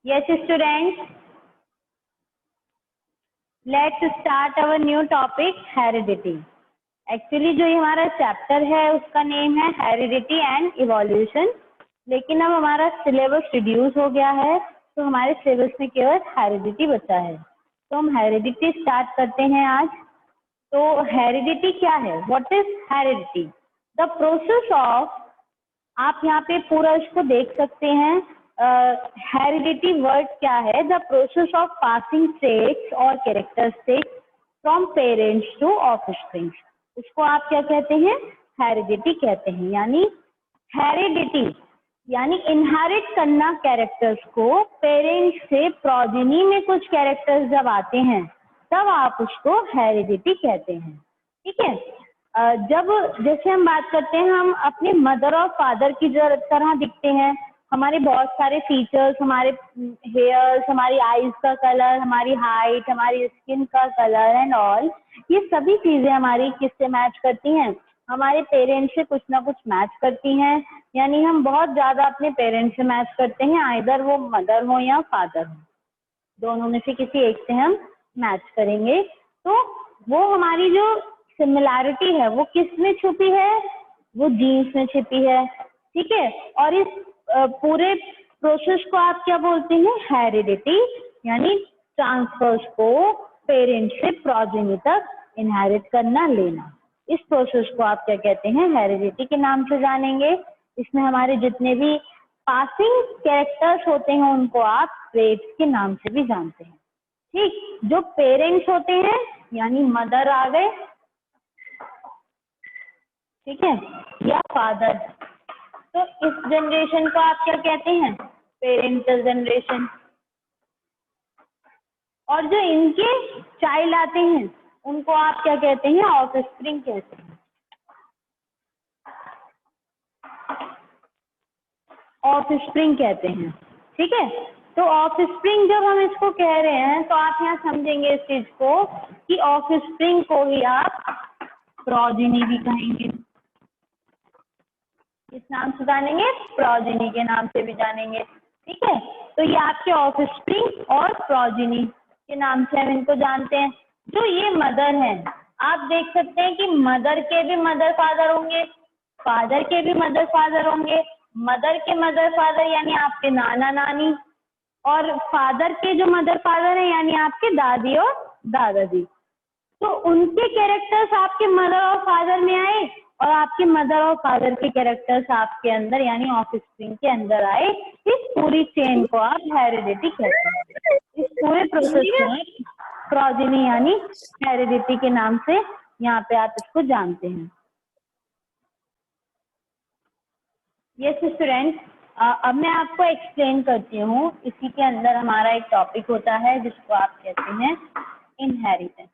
Yes, students. Let's start our new topic, heredity. Actually जो ये हमारा चैप्टर है उसका नेम है हेरिडिटी एंड इवोल्यूशन, लेकिन अब हमारा सिलेबस रिड्यूस हो गया है तो हमारे सिलेबस में केवल हेरिडिटी बचा है। तो हम हेरिडिटी स्टार्ट करते हैं आज। तो हेरिडिटी क्या है? What is heredity? The process of, आप यहाँ पे पूरा इसको देख सकते हैं। हेरिडिटी वर्ड क्या है? The process of passing traits और characteristics from parents to offspring, उसको आप क्या कहते हैं? हेरिडिटी कहते हैं। यानी हेरिडिटी यानी इनहेरिट करना कैरेक्टर्स को, पेरेंट्स से प्रोजेनी में कुछ कैरेक्टर्स जब आते हैं तब आप उसको हेरिडिटी कहते हैं। ठीक है। जब जैसे हम बात करते हैं, हम अपने मदर और फादर की तरह दिखते हैं। हमारे बहुत सारे फीचर्स, हमारे हेयर्स, हमारी आईज का कलर, हमारी हाइट, हमारी स्किन का कलर एंड ऑल, ये सभी चीजें हमारी किससे मैच करती हैं? हमारे पेरेंट्स से कुछ ना कुछ मैच करती हैं। यानी हम बहुत ज्यादा अपने पेरेंट्स से मैच करते हैं, आइदर वो मदर हो या फादर हो, दोनों में से किसी एक से हम मैच करेंगे। तो वो हमारी जो सिमिलैरिटी है वो किस में छुपी है? वो जीन्स में छिपी है। ठीक है। और इस पूरे प्रोसेस को आप क्या बोलते हैं? हेरिडिटी, यानी ट्रांसफर्स को पेरेंट से प्रोजेनी तक इनहेरिट करना, लेना। इस प्रोसेस को आप क्या कहते हैं? हेरिडिटी के नाम से जानेंगे। इसमें हमारे जितने भी पासिंग कैरेक्टर्स होते हैं उनको आप ट्रेट्स के नाम से भी जानते हैं। ठीक। जो पेरेंट्स होते हैं यानी मदर आ गए, ठीक है, या फादर, तो इस जनरेशन को आप क्या कहते हैं? Parental generation. और जो इनके चाइल्ड आते हैं उनको आप क्या कहते हैं? ऑफस्प्रिंग कहते हैं। ऑफस्प्रिंग कहते हैं। ठीक है। तो ऑफस्प्रिंग जब हम इसको कह रहे हैं तो आप यहाँ समझेंगे इस चीज को कि ऑफस्प्रिंग को ही आप प्रोजेनी भी कहेंगे। किस नाम से जानेंगे? प्रोजेनी के नाम से भी जानेंगे। ठीक है। तो ये आपके ऑफस्प्रिंग और प्रोजेनी के नाम से हम इनको जानते हैं। जो ये मदर है, आप देख सकते हैं कि मदर के भी मदर फादर होंगे, फादर के भी मदर फादर होंगे। मदर के मदर फादर यानी आपके नाना नानी, और फादर के जो मदर फादर है यानी आपके दादी और दादाजी। तो उनके कैरेक्टर्स आपके मदर और फादर में आए और आपके मदर और फादर के कैरेक्टर्स आपके अंदर यानी ऑफस्प्रिंग के अंदर आए। इस पूरी चेन को आप हेरिडिटी कहते हैं। इस पूरे प्रोसेस में प्रोजेनी यानी हेरिडिटी के नाम से यहाँ पे आप इसको जानते हैं। यस स्टूडेंट, अब मैं आपको एक्सप्लेन करती हूँ। इसी के अंदर हमारा एक टॉपिक होता है जिसको आप कहते हैं इनहेरिटेंस।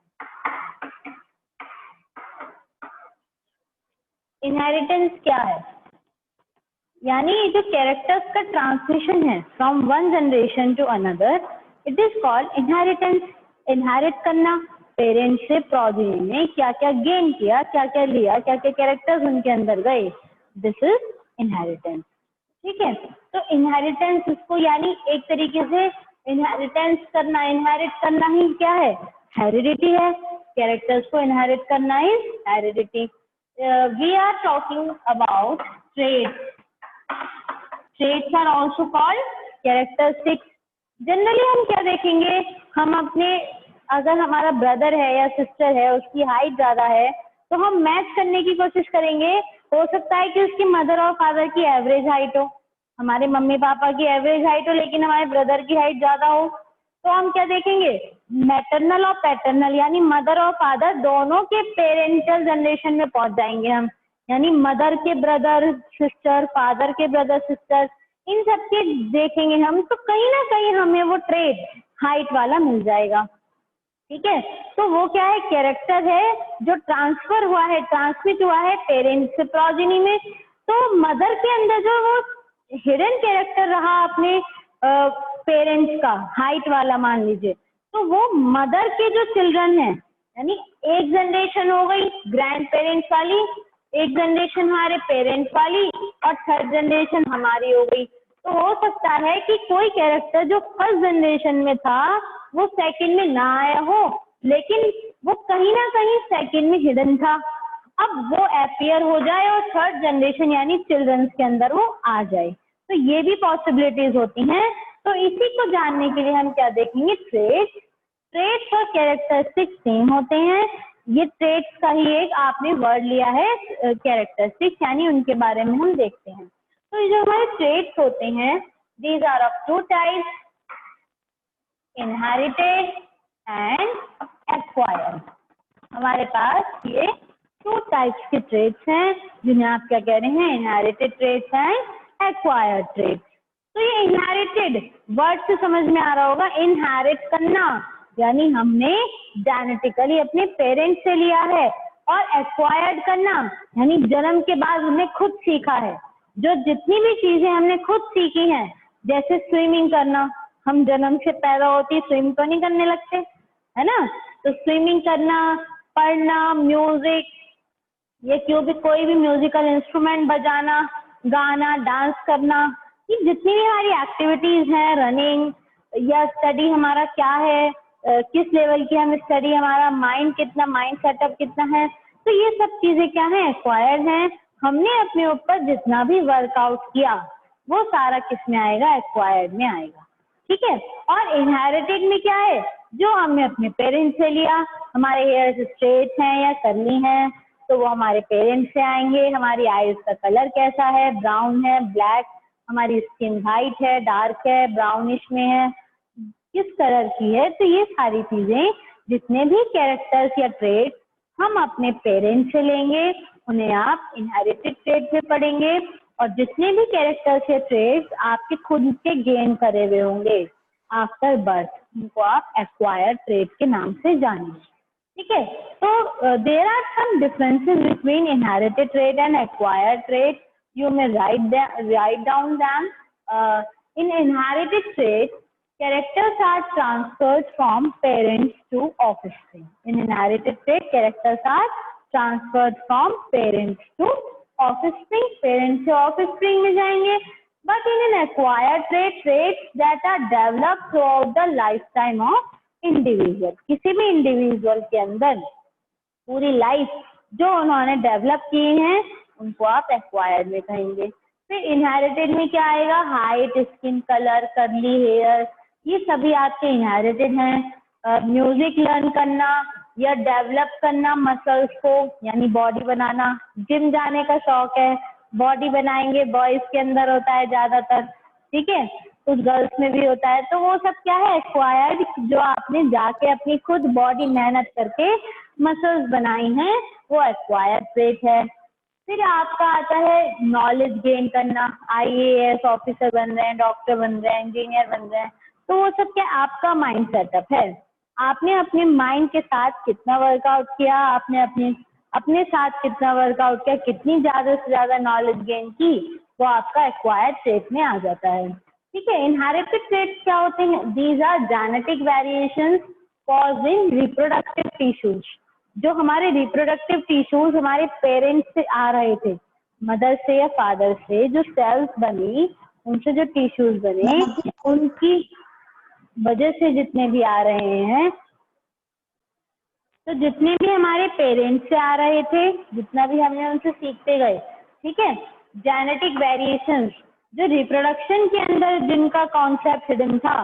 इनहेरिटेंस क्या है? यानी जो कैरेक्टर्स का ट्रांसमिशन है from one generation to another, it is called inheritance. Inherit करना, पेरेंट्स से प्रोजेनी ने क्या क्या गेन किया, क्या क्या लिया, क्या क्या कैरेक्टर्स उनके अंदर गए, दिस इज इनहेरिटेंस। ठीक है। तो इनहेरिटेंस इसको यानी एक तरीके से इनहेरिटेंस करना, इनहेरिट करना ही क्या है? हेरिडिटी है। कैरेक्टर्स को इनहेरिट करना is heredity. We are talking about traits. Traits are also called characteristics. Generally हम क्या देखेंगे? हम अपने, अगर हमारा ब्रदर है या सिस्टर है, उसकी हाइट ज्यादा है तो हम मैच करने की कोशिश करेंगे। हो सकता है कि उसकी मदर और फादर की एवरेज हाइट हो, हमारे मम्मी पापा की एवरेज हाइट हो, लेकिन हमारे ब्रदर की हाइट ज्यादा हो, तो हम क्या देखेंगे? मैटरनल और पैटर्नल यानी मदर और फादर दोनों के पेरेंटल जनरेशन में पहुंच जाएंगे हम। यानी मदर के ब्रदर सिस्टर, फादर के ब्रदर सिस्टर, इन सब के देखेंगे हम, तो कहीं ना कहीं हमें वो ट्रेट हाइट वाला मिल जाएगा। ठीक है। तो वो क्या है? कैरेक्टर है जो ट्रांसफर हुआ है, ट्रांसमिट हुआ है पेरेंट्स से प्रोजेनी में। तो मदर के अंदर जो वो हिडन कैरेक्टर रहा अपने पेरेंट्स का, हाइट वाला मान लीजिए, तो वो मदर के जो चिल्ड्रन है, यानी एक जनरेशन हो गई ग्रैंड पेरेंट्स वाली, एक जनरेशन हमारे पेरेंट्स वाली, और थर्ड जनरेशन हमारी हो गई। तो हो सकता है कि कोई कैरेक्टर जो फर्स्ट जनरेशन में था वो सेकंड में ना आया हो, लेकिन वो कहीं ना कहीं सेकंड में हिडन था, अब वो अपीयर हो जाए और थर्ड जनरेशन यानी चिल्ड्रंस के अंदर वो आ जाए। तो ये भी पॉसिबिलिटीज होती हैं। तो इसी को जानने के लिए हम क्या देखेंगे, ट्रेट्स। ट्रेट्स और कैरेक्टरिस्टिक्स सेम होते हैं। ये ट्रेट्स का ही एक आपने वर्ड लिया है, कैरेक्टरिस्टिक्स, यानी उनके बारे में हम देखते हैं। तो ये जो हमारे ट्रेट्स होते हैं, these are of two types, inherited and acquired. हमारे पास ये टू टाइप्स के ट्रेट्स हैं जिन्हें आप क्या कह रहे हैं, inherited traits and acquired traits. तो ये इनहेरिटेड वर्ड से समझ में आ रहा होगा, इनहेरिट करना यानी हमने जेनेटिकली अपने पेरेंट्स से लिया है, और एक्वायर्ड करना यानी जन्म के बाद हमने खुद सीखा है। जो जितनी भी चीजें हमने खुद सीखी हैं, जैसे स्विमिंग करना, हम जन्म से पैदा होती स्विम तो नहीं करने लगते, है ना। तो स्विमिंग करना, पढ़ना, म्यूजिक, ये क्यों भी कोई भी म्यूजिकल इंस्ट्रूमेंट बजाना, गाना, डांस करना, ये जितनी भी हमारी एक्टिविटीज हैं, रनिंग या स्टडी हमारा क्या है, किस लेवल की हम स्टडी, हमारा माइंड कितना, माइंड सेटअप कितना है, तो ये सब चीजें क्या है, एक्वायर्ड हैं। हमने अपने ऊपर जितना भी वर्कआउट किया वो सारा किस में आएगा, एक्वायर्ड में आएगा, ठीक है। और इनहेरिटेड में क्या है, जो हमने अपने पेरेंट्स से लिया, हमारे हेयर स्ट्रेट हैं या कर्ली हैं तो वो हमारे पेरेंट्स से आएंगे। हमारी आईज का कलर कैसा है, ब्राउन है, ब्लैक, हमारी स्किन वाइट है, डार्क है, ब्राउनिश में है, किस कलर की है, तो ये सारी चीजें, जितने भी कैरेक्टर्स या ट्रेट हम अपने पेरेंट्स से लेंगे उन्हें आप इनहेरिटेड ट्रेट में पढ़ेंगे, और जितने भी कैरेक्टर्स या ट्रेट्स आपके खुद के गेन करे हुए होंगे आफ्टर बर्थ, उनको आप एक्वायर्ड ट्रेट के नाम से जानेंगे, ठीक है। तो there are some differences between inherited trait and acquired trait, you may write down them. In inherited traits, characters are transferred from parents to offspring. In inherited trait, characters are transferred from parents to offspring. Parents से offspring में जाएंगे. But in an acquired trait, traits that are developed throughout the lifetime of individual. किसी भी individual के अंदर पूरी life जो उन्होंने डेवलप किए हैं उनको आप एक्वायर्ड में कहेंगे। फिर इनहेरिटेड में क्या आएगा, height, skin colour, curly hair, ये सभी आपके इनहेरिटेड हैं। म्यूजिक लर्न करना या डेवलप करना मसल्स को, यानी बॉडी बनाना, जिम जाने का शौक है, बॉडी बनाएंगे, बॉयज के अंदर होता है ज्यादातर, ठीक है, कुछ गर्ल्स में भी होता है, तो वो सब क्या है, एक्वायर्ड, जो आपने जाके अपनी खुद बॉडी मेहनत करके मसल्स बनाई हैं, वो एक्वायर्ड ट्रेट है। फिर आपका आता है नॉलेज गेन करना, आईएएस ऑफिसर बन रहे हैं, डॉक्टर बन रहे हैं, इंजीनियर बन रहे हैं, तो वो सब क्या आपका माइंड सेटअप है। आपने अपने माइंड के साथ कितना वर्कआउट किया, आपने अपने साथ कितना वर्कआउट किया, कितनी ज्यादा से ज्यादा नॉलेज गेन की, वो आपका एक्वायर्ड ट्रेट में आ जाता है, ठीक है। इनहेरिटेड ट्रेट्स क्या होते हैं, these are genetic variations caused in reproductive tissues. जो हमारे रिप्रोडक्टिव टिश्यूज हमारे पेरेंट्स से आ रहे थे, मदर से या फादर से, जो सेल्स बनी, उनसे जो टिश्यूज बने, उनकी वजह से जितने भी आ रहे हैं, तो जितने भी हमारे पेरेंट्स से आ रहे थे, जितना भी हमने उनसे सीखते गए, ठीक है, जेनेटिक वेरिएशंस जो रिप्रोडक्शन के अंदर जिनका कॉन्सेप्ट हिडन था,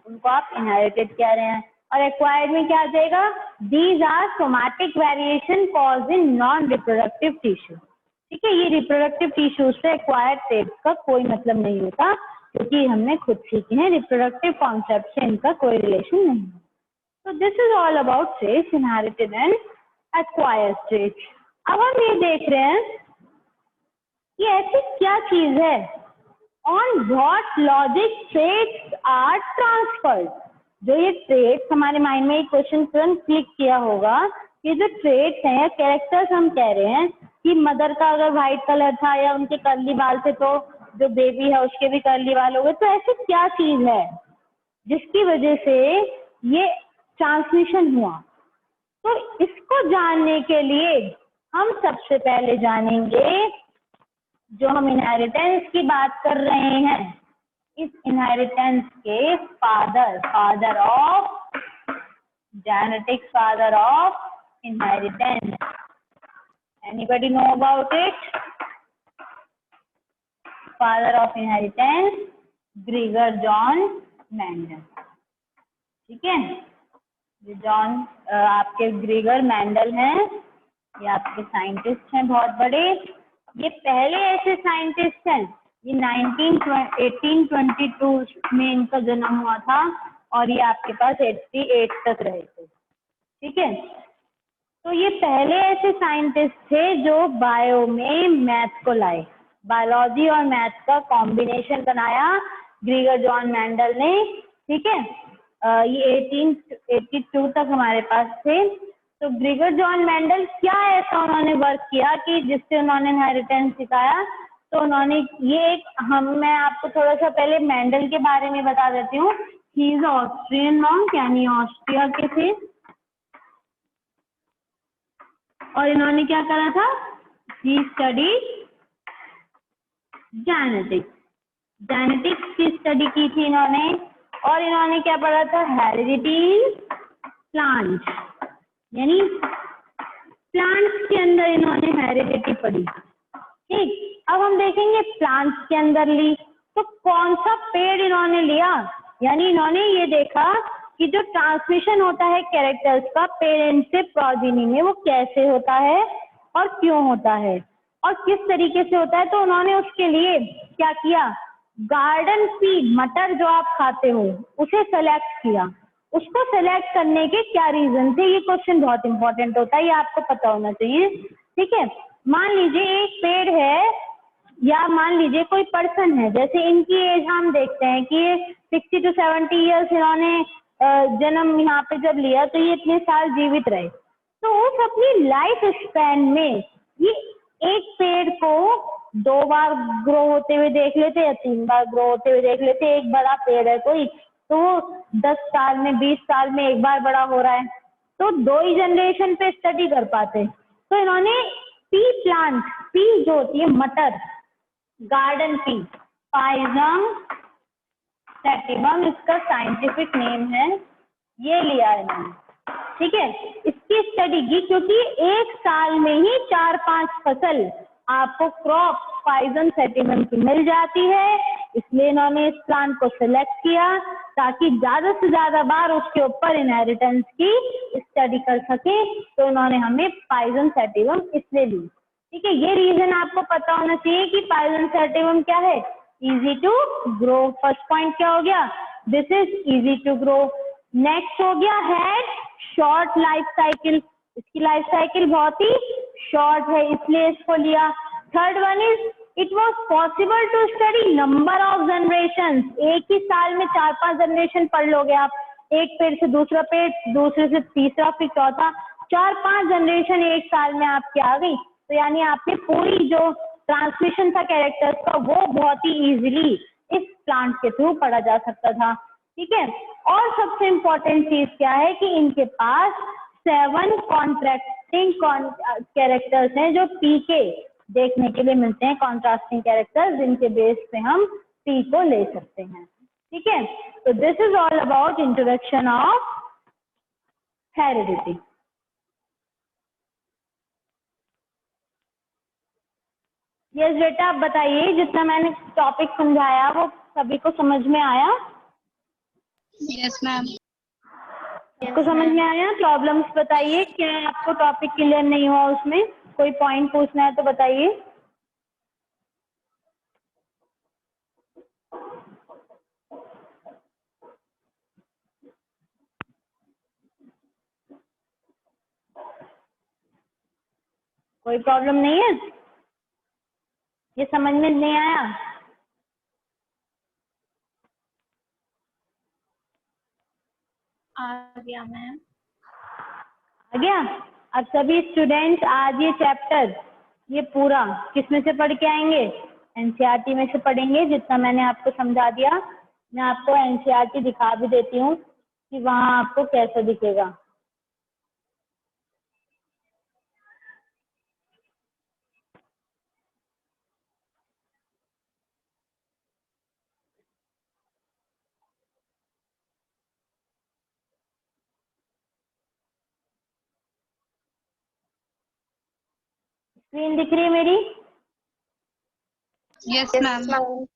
उनको आप इनहेरिटेड कह रहे हैं। और एक्वायर्ड में क्या आ जाएगा, these are somatic variation caused in non reproductive tissue, ठीक है। ये रिप्रोडक्टिव टिश्यू से एक्वायर्ड ट्रेट्स का कोई मतलब नहीं होता, क्योंकि हमने खुद सीखे हैं, रिप्रोडक्टिव कॉन्सेप्ट से इनका कोई रिलेशन नहीं है। तो this is all about traits, inherited and acquired traits. अब हम ये देख रहे हैं कि ऐसी क्या चीज है, on what logic traits are transferred. जो ये ट्रेट्स, हमारे माइंड में एक क्वेश्चन तुरंत क्लिक किया होगा कि जो ट्रेट्स हैं या कैरेक्टर्स हम कह रहे हैं कि मदर का अगर व्हाइट कलर था या उनके कर्ली बाल थे, तो जो बेबी है उसके भी कर्ली बाल हो गए, तो ऐसी क्या चीज है जिसकी वजह से ये ट्रांसमिशन हुआ। तो इसको जानने के लिए हम सबसे पहले जानेंगे, जो हम इनहेरिटेंस की बात कर रहे हैं, इस इनहेरिटेंस के father of genetics, father of inheritance. Anybody know about it? Father of inheritance ग्रीगर John Mendel. ठीक है, ये जॉन आपके ग्रीगर मेंडल हैं, ये आपके साइंटिस्ट हैं बहुत बड़े. ये पहले ऐसे साइंटिस्ट हैं, ये 1822 में इनका जन्म हुआ था और ये आपके पास 88 तक रहे थे. ठीक है, तो ये पहले ऐसे साइंटिस्ट थे जो बायो में मैथ को लाए, बायोलॉजी और मैथ का कॉम्बिनेशन बनाया ग्रीगर जॉन मेंडल ने. ठीक है, ये 1882 तक हमारे पास थे. तो ग्रीगर जॉन मेंडल क्या ऐसा उन्होंने वर्क किया कि जिससे उन्होंने इनहेरिटेंस सिखाया? तो उन्होंने ये मैं आपको थोड़ा सा पहले मेंडल के बारे में बता देती हूँ. ही इज ऑस्ट्रियन मॉन्क, यानी ऑस्ट्रिया के थे. और इन्होंने क्या करा था? ही स्टडी जेनेटिक्स की स्टडी की थी इन्होंने. और इन्होंने क्या पढ़ा था? हेरिडिटी प्लांट, यानी प्लांट्स के अंदर इन्होंने हेरिडिटी पढ़ी. ठीक, अब हम देखेंगे प्लांट्स के अंदर ली तो कौन सा पेड़ इन्होंने लिया. यानी इन्होंने ये देखा कि जो ट्रांसमिशन होता है कैरेक्टर्स का पेरेंट से प्रोजेनी में, वो कैसे होता है और क्यों होता है और किस तरीके से होता है. तो उन्होंने उसके लिए क्या किया? गार्डन की मटर जो आप खाते हो उसे सेलेक्ट किया. उसको सेलेक्ट करने के क्या रीजन थे? ये क्वेश्चन बहुत इंपॉर्टेंट होता है, ये आपको पता होना चाहिए. ठीक है, मान लीजिए एक पेड़ है या मान लीजिए कोई पर्सन है, जैसे इनकी एज हम देखते हैं कि 60 to 70 ईयर्स इन्होंने जन्म यहाँ पे जब लिया तो ये इतने साल जीवित रहे. तो उस अपनी लाइफ स्पैन में ये एक पेड़ को 2 बार ग्रो होते हुए देख लेते या 3 बार ग्रो होते हुए देख लेते. एक बड़ा पेड़ है कोई, तो 10 साल में 20 साल में एक बार बड़ा हो रहा है, तो 2 ही जनरेशन पे स्टडी कर पाते. तो इन्होंने पी प्लांट, पी जो होती है मटर, गार्डन पी, पाइजम सैटिवम इसका साइंटिफिक नेम है, ये लिया है इन्होंने. ठीक है, इसकी स्टडी की क्योंकि एक साल में ही 4-5 फसल आपको क्रॉप पाइजम सैटिवम की मिल जाती है. इसलिए इन्होंने इस प्लांट को सिलेक्ट किया ताकि ज्यादा से ज्यादा बार उसके ऊपर इनहेरिटेंस की स्टडी कर सके. तो इन्होंने हमें पाइजम सैटिवम इसलिए ली. ठीक है, ये रीजन आपको पता होना चाहिए कि पाइजम सैटिवम क्या है? Easy to grow. First point क्या हो गया? This is easy to grow. Next हो गया हैड शॉर्ट लाइफ साइकिल. इसकी लाइफ साइकिल बहुत ही शॉर्ट है इसलिए इसको लिया. Third one is it was possible to study number of generation. एक ही साल में 4-5 जनरेशन पढ़ लोगे आप. एक पेड़ से दूसरा पेड़, दूसरे से तीसरा, फिर चौथा, 4-5 जनरेशन एक साल में आपकी आ गई. तो यानी आपने पूरी जो ट्रांसमिशन था कैरेक्टर्स का वो बहुत ही इजीली इस प्लांट के थ्रू पढ़ा जा सकता था. ठीक है, और सबसे इम्पोर्टेंट चीज क्या है कि इनके पास 7 कॉन्ट्रैक्टिंग कैरेक्टर्स हैं जो पी के देखने के लिए मिलते हैं, कॉन्ट्रास्टिंग कैरेक्टर्स जिनके बेस पे हम पी को ले सकते हैं. ठीक है, तो this is all about introduction of heredity. Yes बेटा, आप बताइए जितना मैंने टॉपिक समझाया वो सभी को समझ में आया? Yes ma'am. आपको समझ में आया? प्रॉब्लम्स बताइए, क्या आपको टॉपिक क्लियर नहीं हुआ उसमें? कोई पॉइंट पूछना है तो बताइए. कोई प्रॉब्लम नहीं है? ये समझ में नहीं आया? आ गया मैम. आ गया? अब सभी स्टूडेंट्स आज ये चैप्टर ये पूरा किसमें से पढ़ के आएंगे? एनसीईआरटी में से पढ़ेंगे. जितना मैंने आपको समझा दिया मैं आपको एनसीईआरटी दिखा भी देती हूँ कि वहाँ आपको कैसा दिखेगा. स्क्रीन दिख रही है मेरी? Yes, ma'am.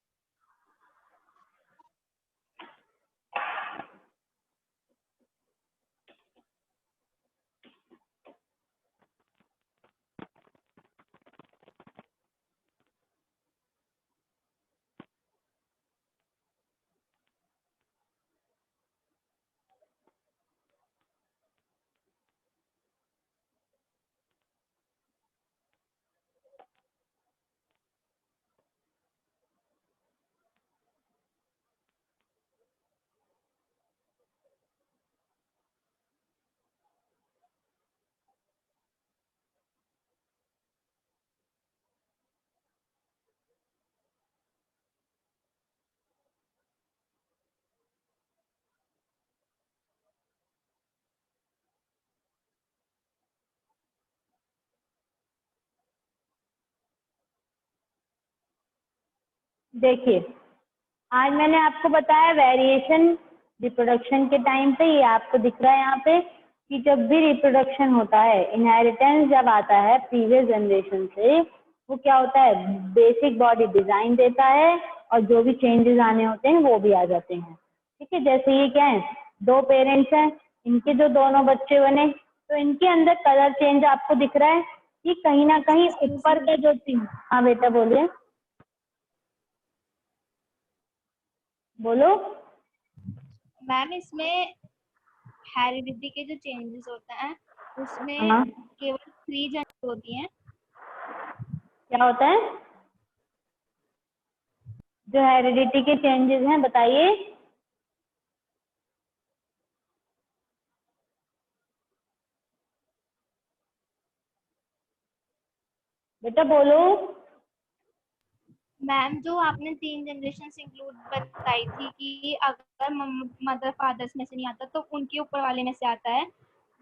देखिए, आज मैंने आपको बताया वेरिएशन रिप्रोडक्शन के टाइम पे। ये आपको दिख रहा है यहाँ पे कि जब भी रिप्रोडक्शन होता है, इनहेरिटेंस जब आता है प्रीवियस जनरेशन से, वो क्या होता है, बेसिक बॉडी डिजाइन देता है और जो भी चेंजेस आने होते हैं वो भी आ जाते हैं। ठीक है, जैसे ये क्या है, दो पेरेंट्स हैं, इनके जो दोनों बच्चे बने, तो इनके अंदर कलर चेंज आपको दिख रहा है कि कहीं ना कहीं ऊपर का जो हाँ बेटा बोलिए, बोलो। मैम, इसमें हेरिडिटी के जो चेंजेस होते हैं उसमें हाँ, केवल 3 जनरेशन होती हैं। क्या होता है? जो हेरिडिटी के चेंजेस हैं बताइए। बेटा बोलो। मैम, जो आपने 3 जनरेशन इंक्लूड बताई थी कि अगर मदर फादर्स में से नहीं आता तो उनके ऊपर वाले में से आता है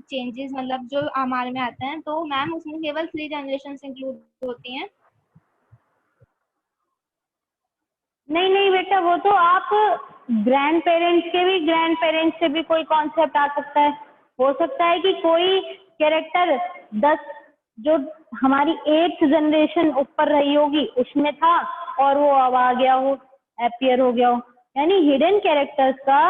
चेंजेस, मतलब जो हमारे में आते हैं, तो मैम उसमें केवल 3 जनरेशन इंक्लूड होती हैं। नहीं नहीं बेटा, वो तो आप ग्रैंड पेरेंट्स से भी कोई कॉन्सेप्ट आ सकता है। हो सकता है कि कोई कैरेक्टर 10 जो हमारी 8th जनरेशन ऊपर रही होगी उसमें था और वो अब आ गया हो, अपीयर हो गया हो। यानी हिडन कैरेक्टर्स का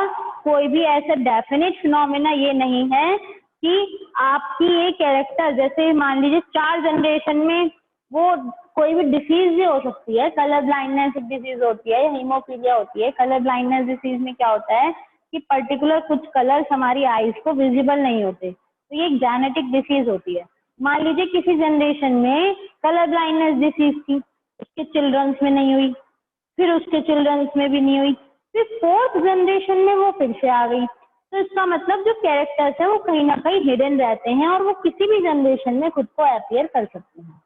कोई भी ऐसा डेफिनेट फिनोमेना ये नहीं है कि आपकी ये कैरेक्टर, जैसे मान लीजिए 4 जनरेशन में वो कोई भी डिसीज भी हो सकती है। कलर ब्लाइंडनेस एक डिसीज होती है, हीमोफीलिया होती है। कलर ब्लाइंडनेस डिसीज में क्या होता है कि पर्टिकुलर कुछ कलर्स हमारी आईज को विजिबल नहीं होते, तो ये एक जेनेटिक डिसीज होती है। मान लीजिए किसी जनरेशन में कलर ब्लाइंडनेस डिसीज थी, उसके चिल्ड्रंस में नहीं हुई, फिर उसके चिल्ड्रंस में भी नहीं हुई, फिर 4th जनरेशन में वो फिर से आ गई। तो इसका मतलब जो कैरेक्टर्स है वो कहीं ना कहीं हिडन रहते हैं और वो किसी भी जनरेशन में खुद को अपीयर कर सकते हैं।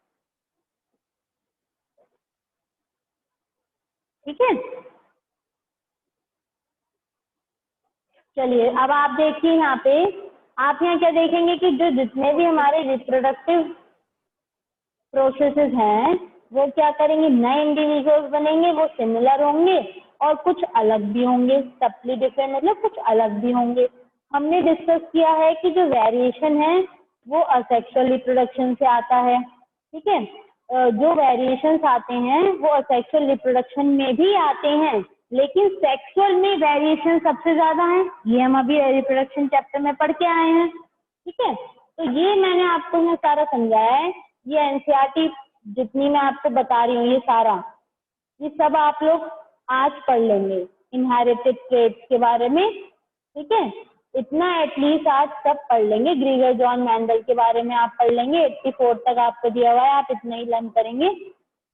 ठीक है, चलिए अब आप देखिए यहाँ पे, आप यहाँ क्या देखेंगे कि जो जितने भी हमारे रिप्रोडक्टिव प्रोसेसेस हैं वो क्या करेंगे, नए इंडिविजुअल्स बनेंगे, वो सिमिलर होंगे और कुछ अलग भी होंगे। सबली डिफरेंट मतलब कुछ अलग भी होंगे। हमने डिस्कस किया है कि जो वेरिएशन है वो असेक्सुअल रिप्रोडक्शन से आता है। ठीक है, जो वेरिएशंस आते हैं वो असेक्सुअल रिप्रोडक्शन में भी आते हैं, लेकिन सेक्सुअल में वेरिएशन सबसे ज्यादा है। ये हम अभी रिप्रोडक्शन चैप्टर में पढ़ के आए हैं। ठीक है, तो ये मैंने आपको यहाँ सारा समझाया है। ये एनसीईआरटी जितनी मैं आपको बता रही हूँ ये सारा, ये सब आप लोग आज पढ़ लेंगे इनहेरिटेड ट्रेट्स के बारे में। ठीक है, इतना एटलीस्ट आज सब पढ़ लेंगे। ग्रीगर जॉन मैंडल के बारे में आप पढ़ लेंगे, 84 तक आपको दिया हुआ है, आप इतना ही लर्न करेंगे।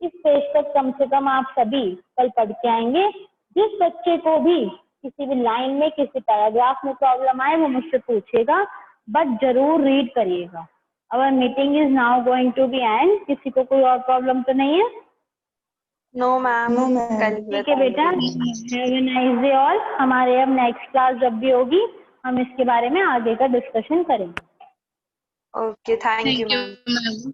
इस पेज तक कम से कम आप सभी कल पढ़ के आएंगे। जिस बच्चे को भी किसी भी लाइन में किसी पैराग्राफ में प्रॉब्लम आए वो मुझसे पूछेगा, बट जरूर रीड करिएगा। Our meeting is now going to be end. किसी को कोई और प्रॉब्लम तो नहीं है? No ma'am. ठीक है बेटा, have a nice day all. हमारे अब नेक्स्ट क्लास जब भी होगी हम इसके बारे में आगे का डिस्कशन करेंगे। Okay, thank you Thank you, ma'am. ma'am.